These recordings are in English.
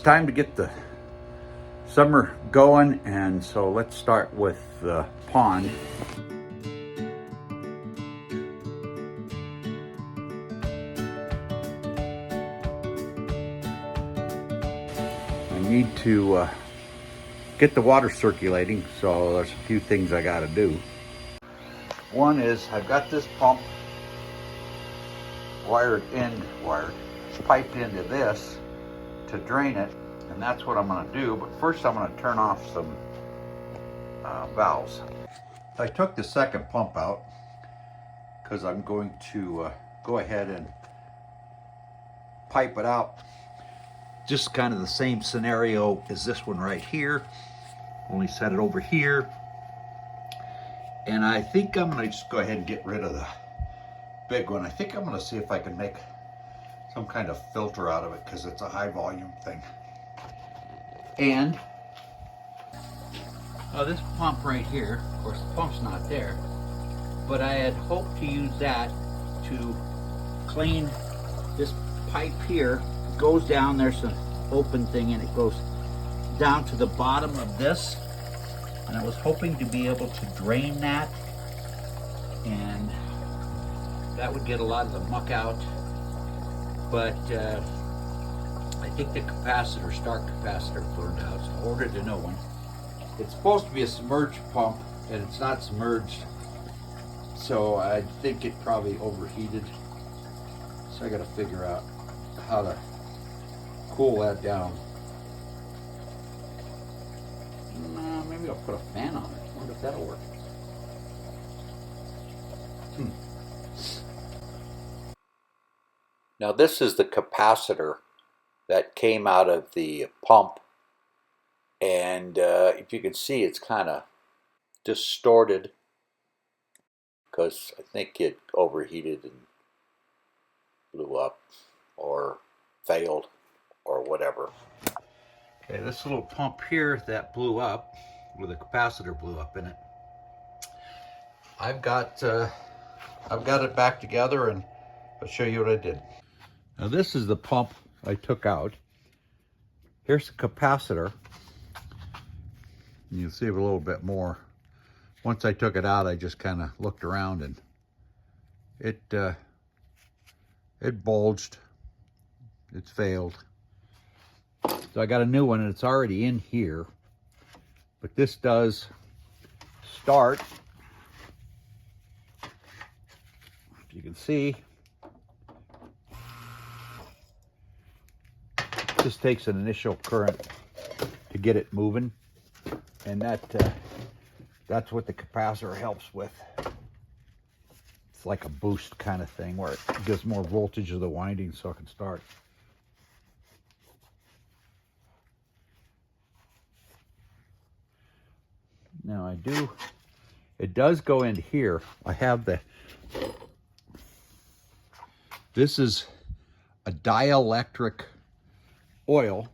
time to get the summer going, and so let's start with the pond. I need to get the water circulating, so there's a few things I got to do. One is I've got this pump piped into this to drain it, and that's what I'm going to do. But first I'm going to turn off some valves. I took the second pump out because I'm going to go ahead and pipe it out. Just kind of the same scenario as this one right here, only set it over here. And I think I'm going to just go ahead and get rid of the big one. I think I'm going to see if I can make some kind of filter out of it because it's a high volume thing. And this pump right here, of course the pump's not there, but I had hoped to use that to clean this pipe here. It goes down, there's an open thing, and it goes down to the bottom of this, and I was hoping to be able to drain that, and that would get a lot of the muck out. But I think the capacitor, start capacitor, burned out, so I ordered a new one. It's supposed to be a submerged pump, and it's not submerged, so I think it probably overheated. So I got to figure out how to cool that down. Maybe I'll put a fan on it. I wonder if that'll work. Now this is the capacitor that came out of the pump, and if you can see, it's kind of distorted because I think it overheated and blew up or failed or whatever. Okay, this little pump here that blew up, where the capacitor blew up in it, I've got it back together, and I'll show you what I did. Now this is the pump I took out. Here's the capacitor. You can see a little bit more. Once I took it out, I just kind of looked around, and it bulged. It's failed. So I got a new one, and it's already in here. But this does start. If you can see, this takes an initial current to get it moving, and that's what the capacitor helps with. It's like a boost kind of thing where it gives more voltage to the winding so it can start. Now it does go into here. I have this is a dielectric oil,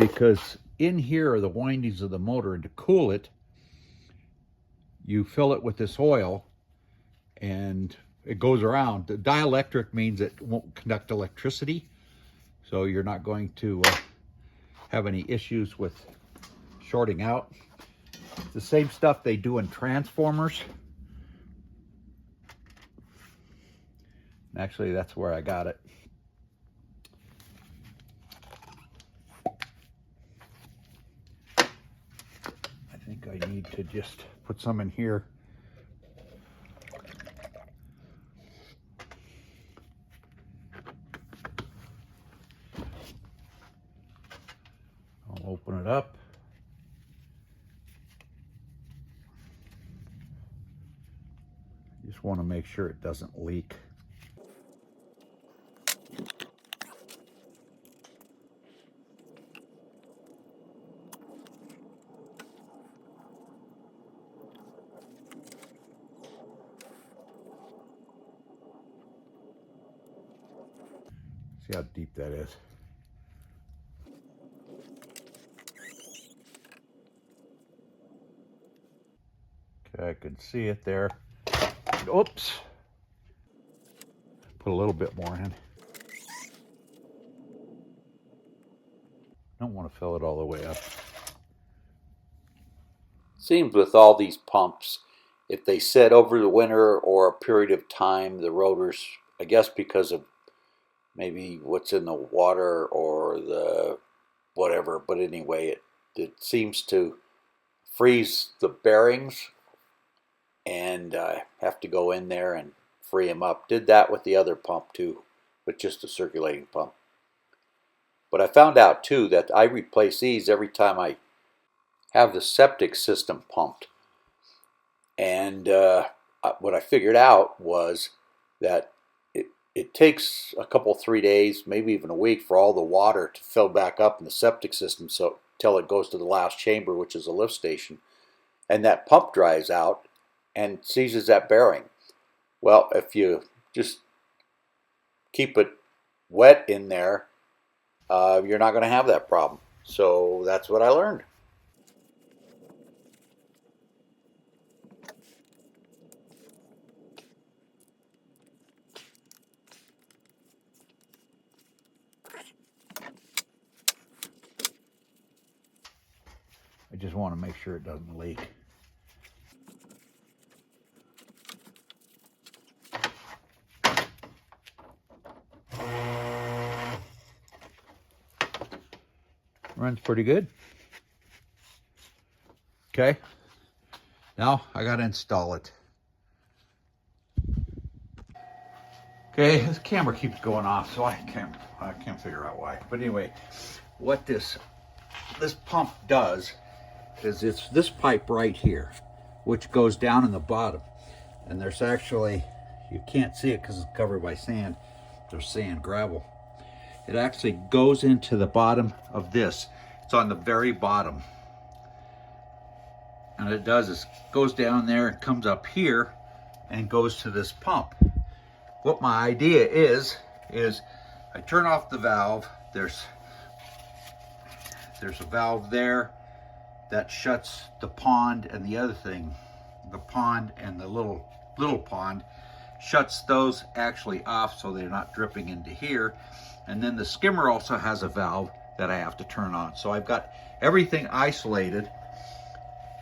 because in here are the windings of the motor, and to cool it, you fill it with this oil and it goes around. The dielectric means it won't conduct electricity, so you're not going to have any issues with shorting out. It's the same stuff they do in transformers. And actually, that's where I got it. I think I need to just put some in here. I'll open it up. Just want to make sure it doesn't leak. See how deep that is. Okay, I can see it there. Oops. Put a little bit more in. don't want to fill it all the way up. Seems with all these pumps, if they sit over the winter or a period of time, the rotors, I guess because of maybe what's in the water or the whatever, but anyway, it seems to freeze the bearings, and I have to go in there and free them up. Did that with the other pump too, with just a circulating pump. But I found out too that I replace these every time I have the septic system pumped. And what I figured out was that it takes a couple, 3 days, maybe even a week for all the water to fill back up in the septic system, so till it goes to the last chamber, which is a lift station. And that pump dries out and seizes that bearing. Well, if you just keep it wet in there, you're not going to have that problem. So that's what I learned. I just want to make sure it doesn't leak. Runs pretty good. Okay, now I gotta install it. Okay, this camera keeps going off, so I can't figure out why. But anyway, what this pump does is it's this pipe right here, which goes down in the bottom. And there's actually, you can't see it because it's covered by sand. There's sand, gravel. It actually goes into the bottom of this. It's on the very bottom. And what it does is goes down there and comes up here and goes to this pump. What my idea is I turn off the valve. There's a valve there that shuts the pond and the other thing, the pond and the little pond, shuts those actually off so they're not dripping into here. And then the skimmer also has a valve that I have to turn on. So I've got everything isolated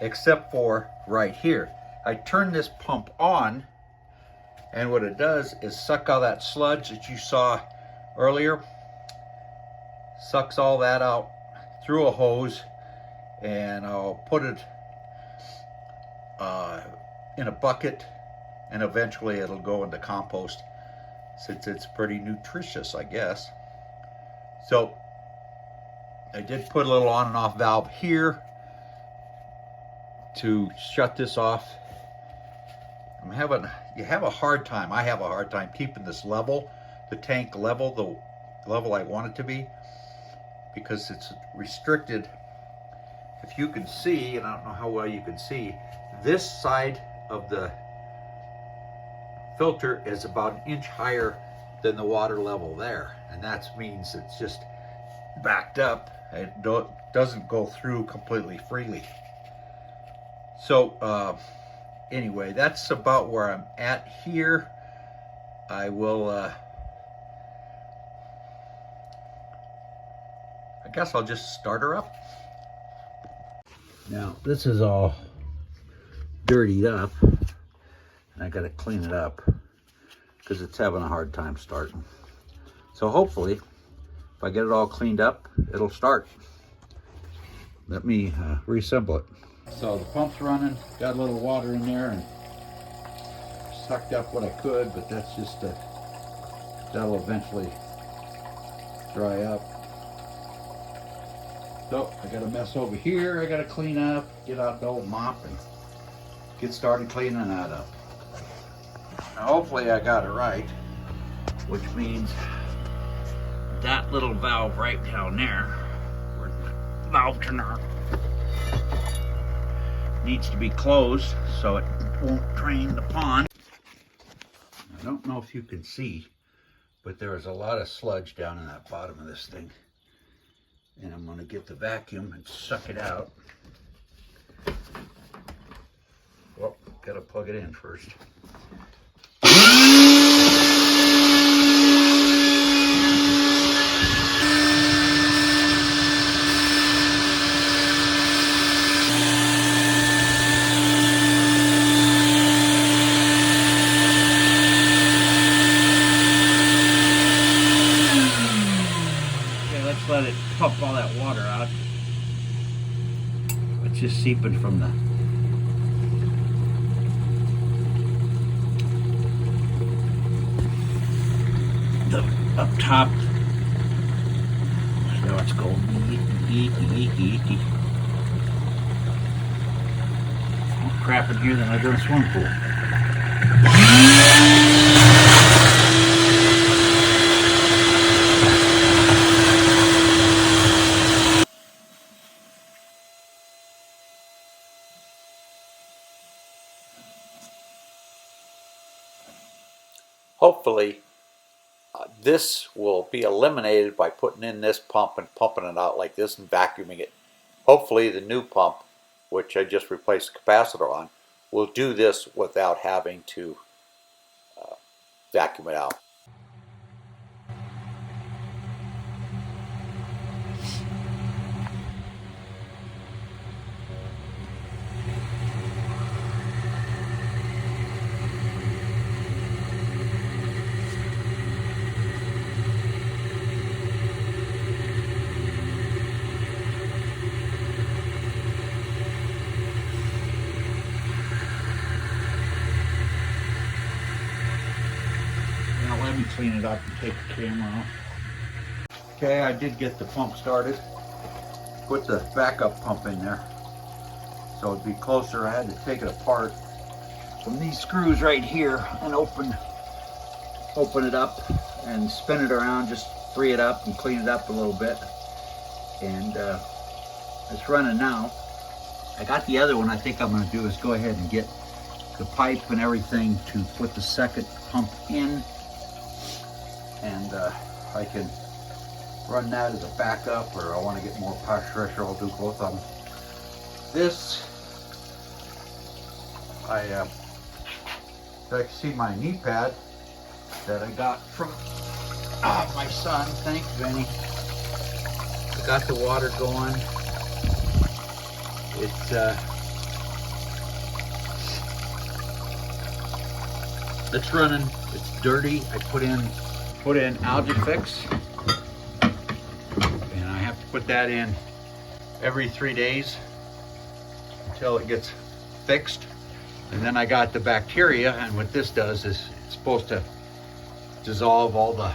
except for right here. I turn this pump on, and what it does is suck all that sludge that you saw earlier, sucks all that out through a hose, and I'll put it in a bucket, and eventually it'll go into compost, since it's pretty nutritious, I guess. So I did put a little on and off valve here to shut this off. I have a hard time keeping this level, the tank level, the level I want it to be, because it's restricted. If you can see, and I don't know how well you can see, this side of the filter is about an inch higher than the water level there, and that means it's just backed up. It doesn't go through completely freely. So anyway, that's about where I'm at here. I will I guess I'll just start her up. Now this is all dirtied up, and I got to clean it up because it's having a hard time starting. So hopefully, if I get it all cleaned up, it'll start. Let me reassemble it. So the pump's running, got a little water in there, and sucked up what I could, but that's just that'll eventually dry up. So I got a mess over here I got to clean up, get out the old mop and get started cleaning that up. Now hopefully I got it right, which means that little valve right down there, where the valve turner, needs to be closed so it won't drain the pond. I don't know if you can see, but there is a lot of sludge down in that bottom of this thing. And I'm going to get the vacuum and suck it out. Well, got to plug it in first. Let's let it pump all that water out. It's just seeping from the up top. Now it's going eeky. More crap in here than I do in a swimming pool. Hopefully, this will be eliminated by putting in this pump and pumping it out like this and vacuuming it. Hopefully the new pump, which I just replaced the capacitor on, will do this without having to vacuum it out. Now let me clean it up and take the camera off. Okay, I did get the pump started. Put the backup pump in there so it'd be closer. I had to take it apart from these screws right here and open it up and spin it around, just free it up and clean it up a little bit. And it's running now. I got the other one. I think I'm going to do is go ahead and get the pipe and everything to put the second pump in, and I can run that as a backup, or I want to get more pressure, I'll do both of them. This, I can see my knee pad that I got from my son. Thanks, Vinny. I got the water going. It's running. It's dirty. I put in AlgaFix, and I have to put that in every 3 days until it gets fixed. And then I got the bacteria, and what this does is it's supposed to dissolve all the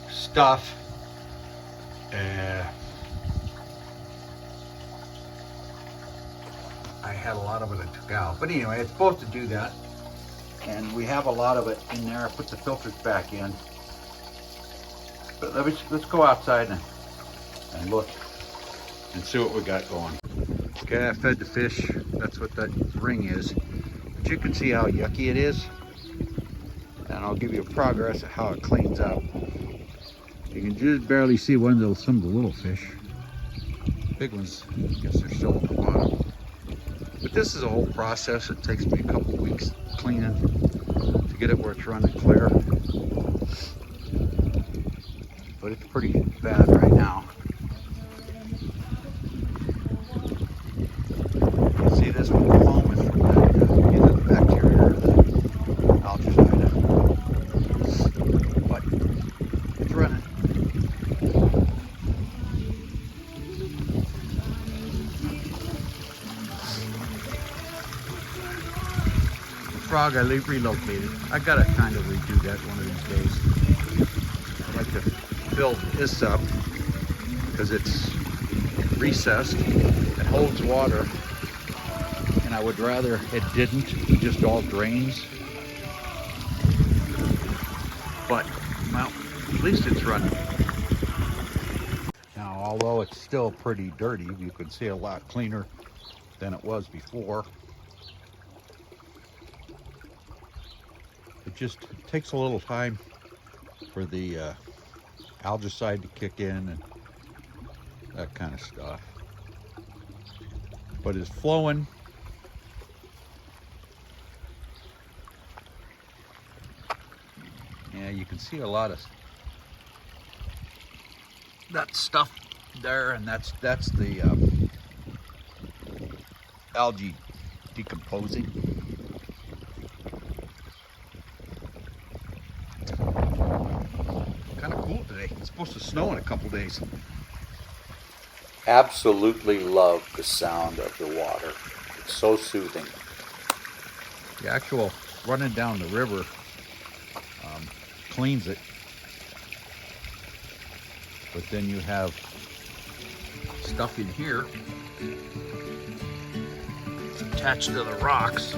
stuff. I had a lot of it I took out, but anyway, it's supposed to do that, and we have a lot of it in there. I put the filters back in, but let's go outside and look and see what we got going. Okay, I fed the fish. That's what that ring is, but you can see how yucky it is, and I'll give you a progress of how it cleans up. You can just barely see some of the little fish. Big ones, I guess they're still on the bottom. But this is a whole process. It takes me a couple weeks cleaning to get it where it's running clear. But it's pretty bad right now. You see this one, the foam is from either the bacteria or the algae. But it's running. Frog I relocated. I gotta kind of redo that one of these days. I'd like to fill this up because it's recessed. It holds water, and I would rather it didn't. It just all drains. But well, at least it's running. Now, although it's still pretty dirty, you can see a lot cleaner than it was before. It just takes a little time for the algicide to kick in and that kind of stuff. But it's flowing. Yeah, you can see a lot of that stuff there, and that's the algae decomposing. Kind of cool today. It's supposed to snow in a couple days. Absolutely love the sound of the water. It's so soothing. The actual running down the river cleans it, but then you have stuff in here. It's attached to the rocks.